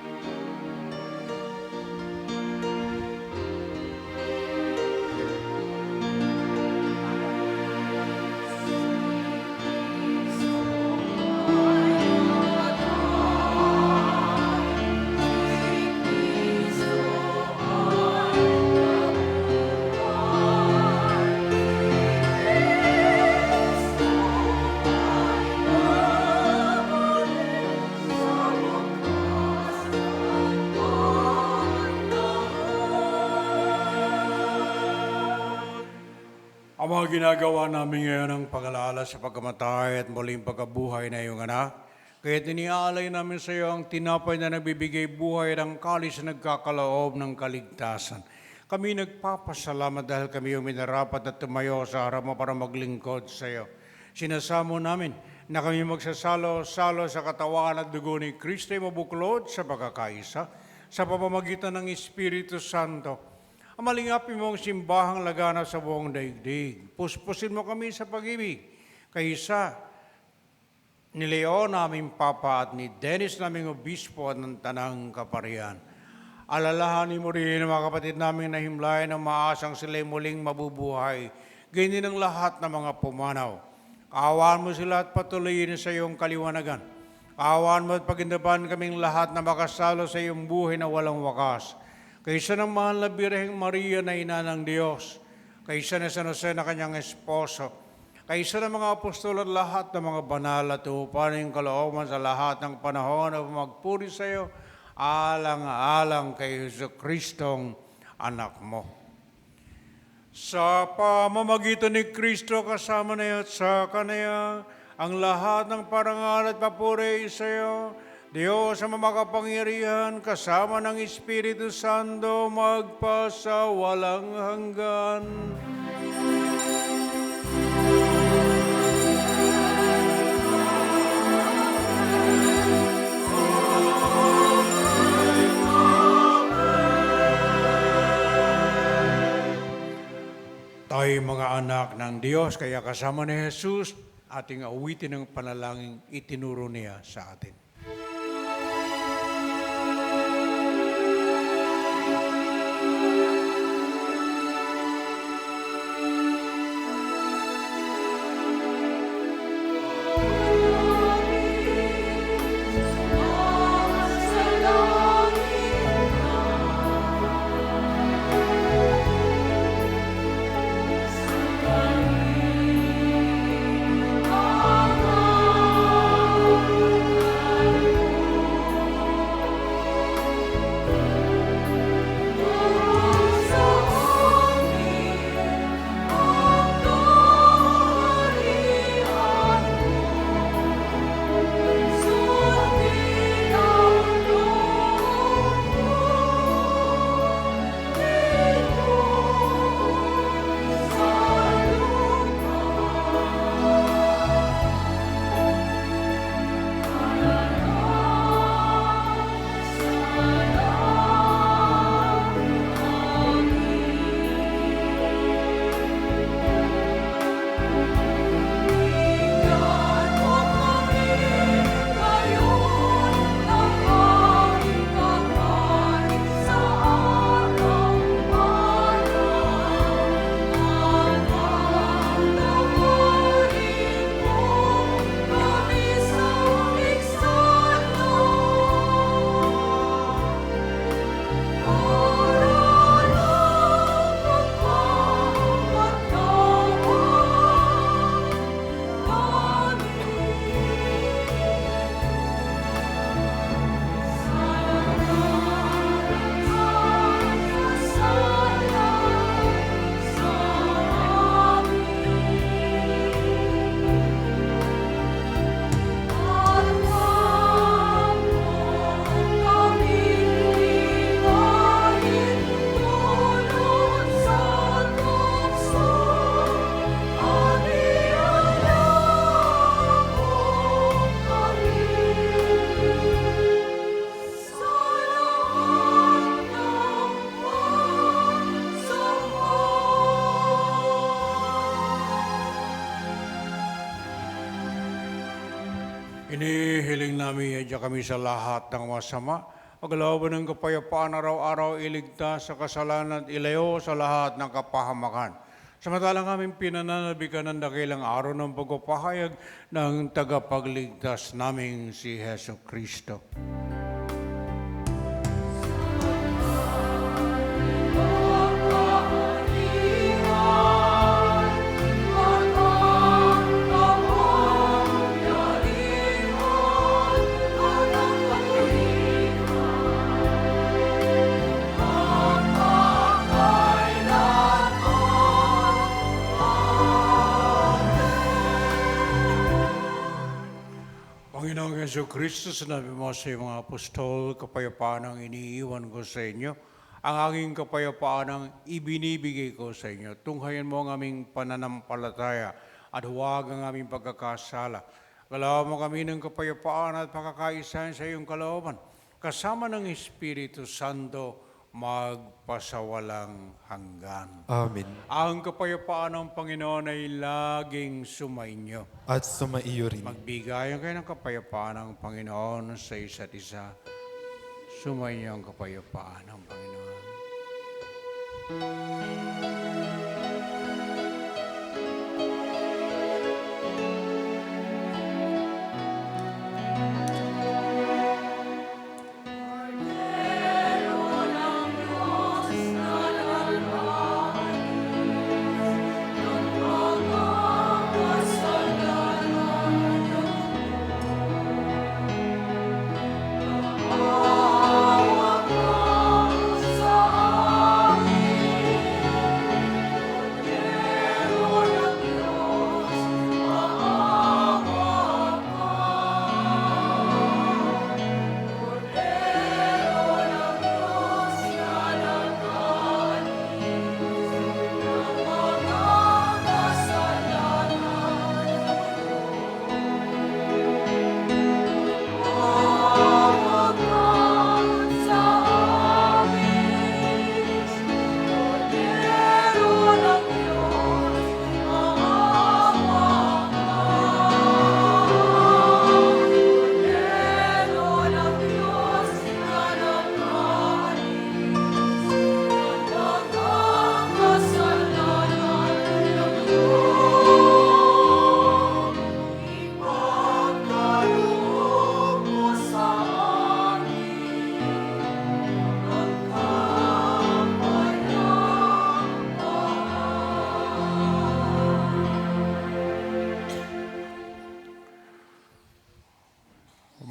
Ang mga ginagawa namin ngayon ang pag-alala sa pagkamatay at muling pagkabuhay na iyong anak. Kaya iniaalay namin sa iyo ang tinapay na nagbibigay buhay at ang kalis na nagkakaloob ng kaligtasan. Kami nagpapasalamat dahil kami yung minarapat at tumayo sa harap mo para maglingkod sa iyo. Sinasamo namin na kami magsasalo-salo sa katawan at dugo ni Kristo ay mabuklod sa pagkakaisa sa pamamagitan ng Espiritu Santo. Ang malingapin mong simbahang laganap sa buong daigdig. Puspusin mo kami sa pag-ibig. Kaysa ni Leon naming Papa at ni Dennis naming Obispo at ng Tanang Kaparian. Alalahanin mo rin ang mga kapatid namin na himlay ng maasang sila'y muling mabubuhay. Ganyan ang lahat ng mga pumanaw. Kaawaan mo sila at patuloyin sa iyong kaliwanagan. Kaawaan mo at pagindapan kaming lahat na makasalo sa iyong buhay na walang wakas. Kaysa ng mahal na Birheng Maria na ina ng Diyos, kaysa na San Jose na kanyang esposo, kaysa ng mga apostol at lahat ng mga banal at upaning kalooban sa lahat ng panahon na magpuri sa iyo, alang-alang kay Jesucristong anak mo. Sa pamamagitan ni Kristo kasama na iyo at sa Kanya, ang lahat ng parangal at papuri sa iyo, Diyos ang makapangyarihan, kasama ng Espiritu Santo, magpasa walang hanggan. Tayo mga anak ng Diyos, kaya kasama ni Jesus, ating awitin ng panalangin itinuro niya sa atin. Inihiling namin idya kami sa lahat ng masama. Paglooban ng kapayapaan araw-araw iligtas sa kasalanan at ilayo sa lahat ng kapahamakan. Samantalang aming pinananabikan ng dakilang araw ng pagpapahayag ng tagapagligtas naming si Heso Kristo. Panginoong Yesu Kristo, sinabi mo sa iyong mga apostol, kapayapaan ang iniiwan ko sa inyo. Ang aking kapayapaan ang ibinibigay ko sa inyo. Tunghayan mo ang aming pananampalataya at huwag ang aming pagkakasala. Galaw mo kami ng kapayapaan at pakakaisahan sa iyong kalooban. Kasama ng Espiritu Santo, magpasawalang hanggan. Amen. Ang kapayapaan ng Panginoon ay laging sumainyo. At sumaiyo rin. Magbigayan kayo ng kapayapaan ng Panginoon sa isa't isa. Sumainyo ang kapayapaan ng Panginoon.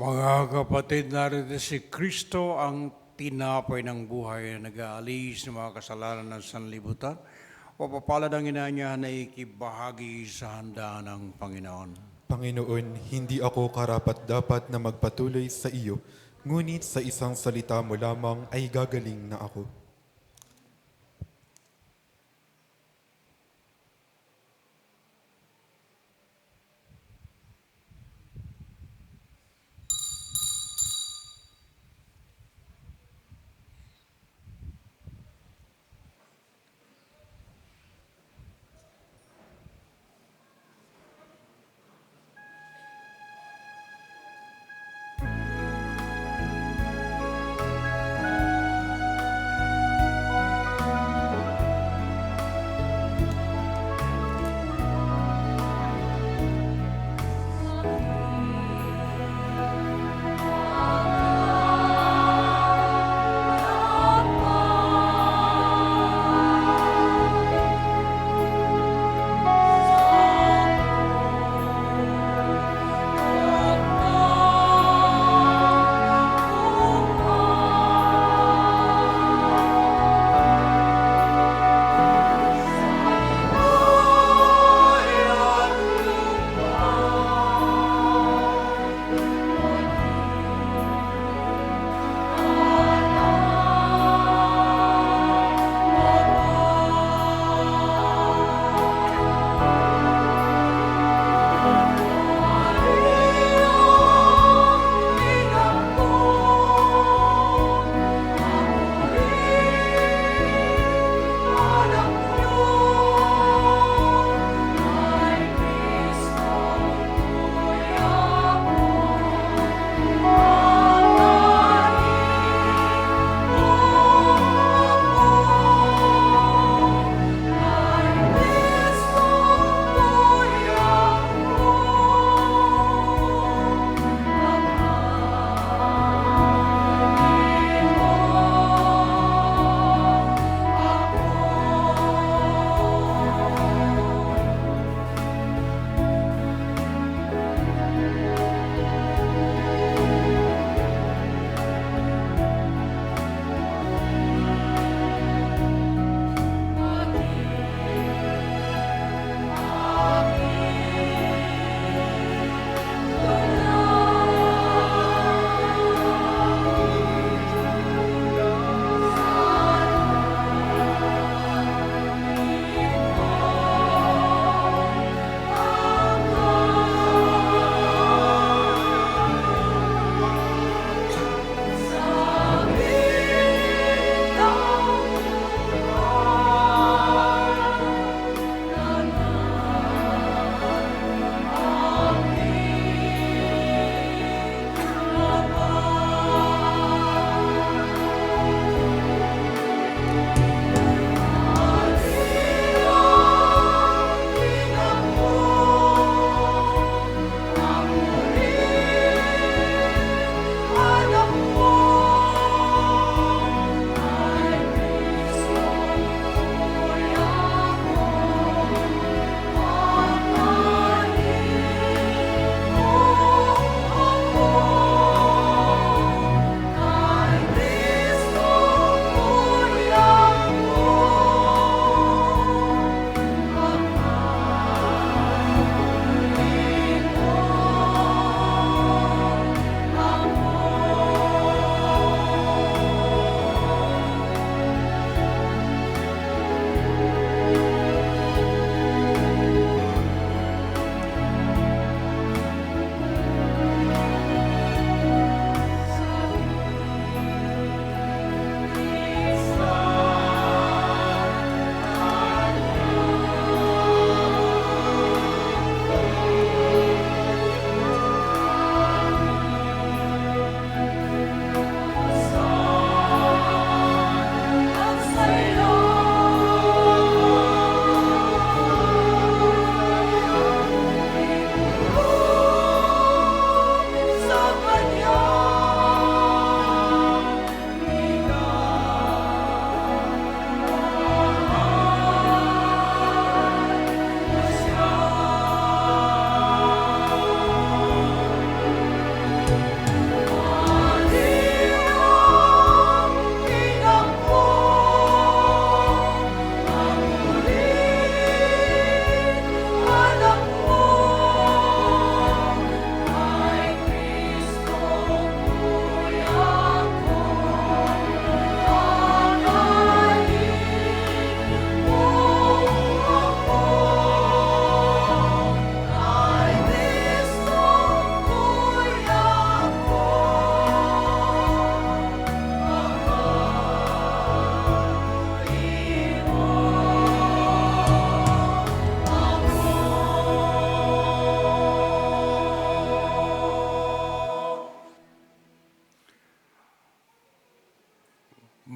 Mga kapatid, narito si Kristo ang tinapay ng buhay na nag-aalis ng mga kasalanan ng sanlibutan. Papapalad ang inanya na ikibahagi sa handaan ng Panginoon. Panginoon, hindi ako karapat-dapat na magpatuloy sa iyo, ngunit sa isang salita mo lamang ay gagaling na ako.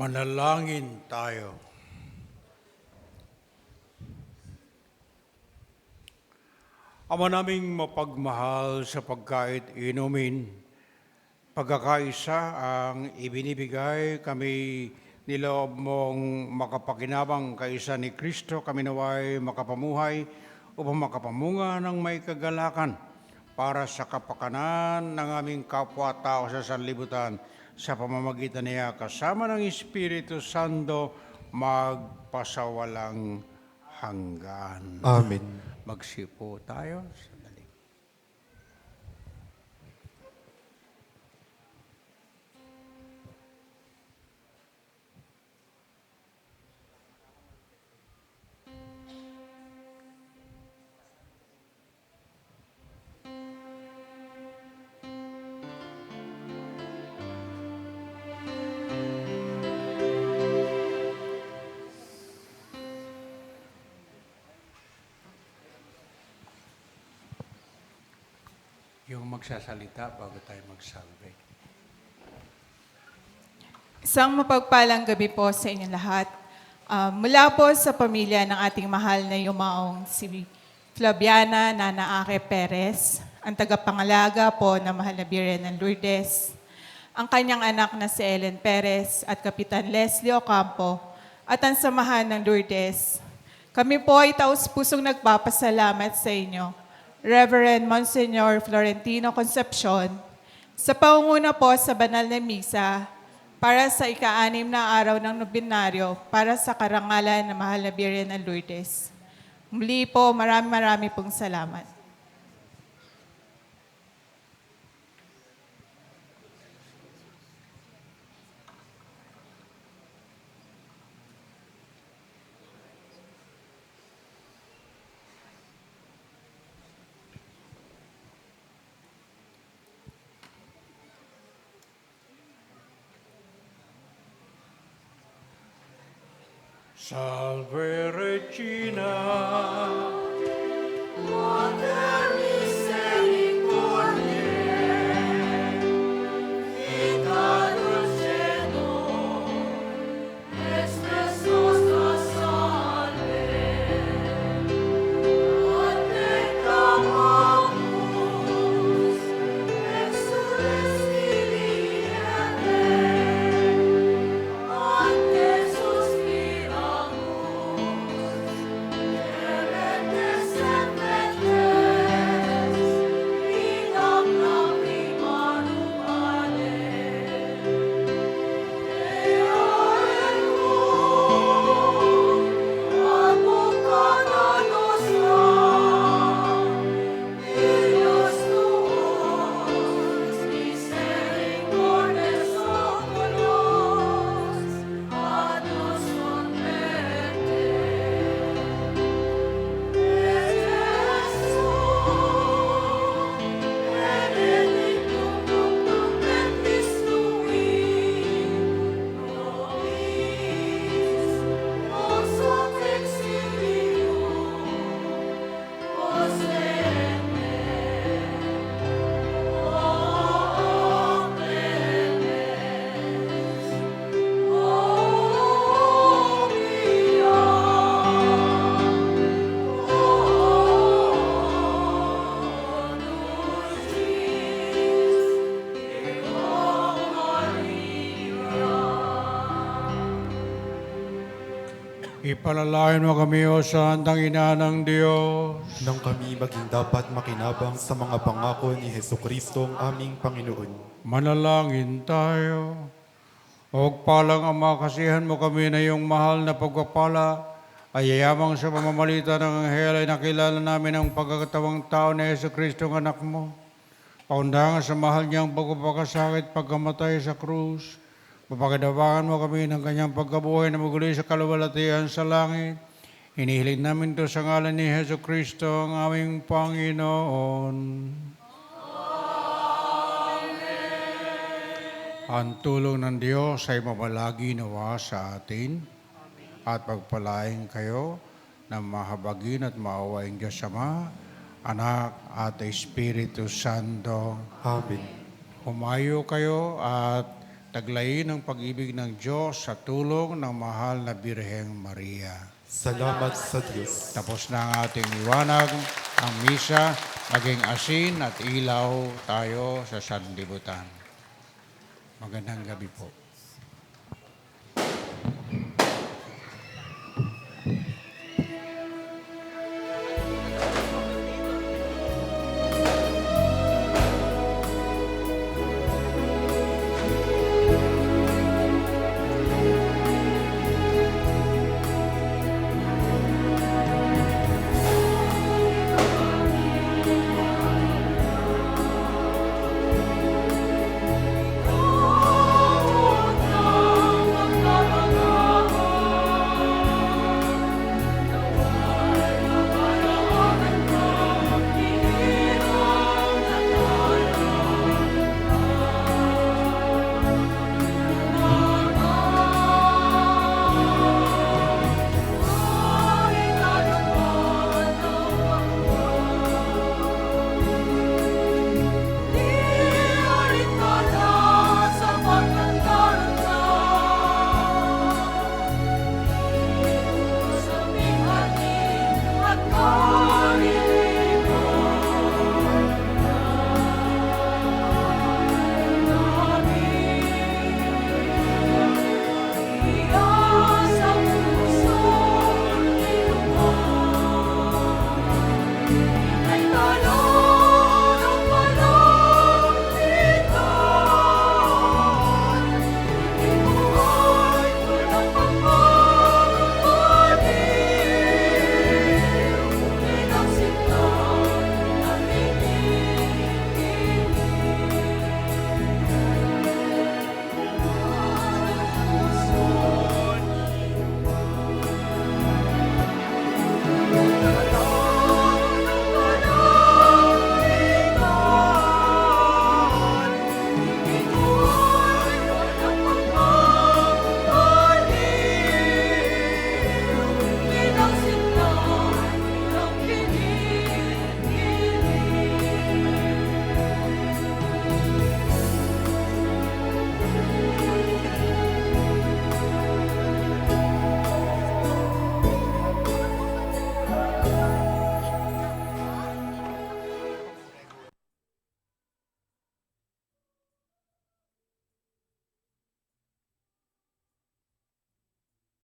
Manalangin tayo. Ama naming mapagmahal sa pagkait inumin, pagkakaisa ang ibinibigay kami niloob mong makapakinabang kaisa ni Kristo, kami naway makapamuhay upang makapamunga ng may kagalakan para sa kapakanan ng aming kapwa-tao sa sanlibutan sa pamamagitan niya kasama ng Espiritu Santo magpasawalang hanggan. Amen. Magsipo tayo. Sandali. Yung magsasalita bago tayo magsalve. Isang mapagpalang gabi po sa inyong lahat. Mula po sa pamilya ng ating mahal na yumaong si Flaviana Nana Ake Perez, ang tagapangalaga po na mahal na Birhen ng Lourdes, ang kanyang anak na si Ellen Perez at Kapitan Leslie Ocampo, at ang samahan ng Lourdes. Kami po ay taus-pusong nagpapasalamat sa inyo, Reverend Monsignor Florentino Concepcion, sa pangunguna po sa banal na misa para sa ika-6 na araw ng nobinaryo para sa karangalan ng mahal na Birhen ng Lourdes. Muli po, marami pong salamat. Salve Regina. Ipalalain mo kami, O Santang Ina ng Diyos. Nang kami maging dapat makinabang sa mga pangako ni Hesukristo ang aming Panginoon. Manalangin tayo. O palang Ama, kasihan mo kami na iyong mahal na pagpapala ay yayamang sa pamamalita ng anghel ay nakilala namin ang pagkakatawang tao ni Hesukristo ang anak mo. Paundangan sa mahal niyang pagpapakasakit pagkamatay sa krus. Mapakinabangan mo kami ng kanyang pagkabuhay na maguli sa kaluwalhatian sa langit. Hinihiling namin ito sa ngalan ni Hesukristo ang aming Panginoon. Amen. Ang tulong ng Diyos ay mamalagi nawa sa atin at pagpalain kayo ng mahabagin at maawaing Diyos Ama, Anak at Espiritu Santo. Amen. Humayo kayo at taglayin ang pag-ibig ng Diyos sa tulong ng mahal na Birheng Maria. Salamat sa Diyos. Tapos na ang ating liwanag, ang misa, maging asin at ilaw tayo sa sanlibutan. Magandang gabi po.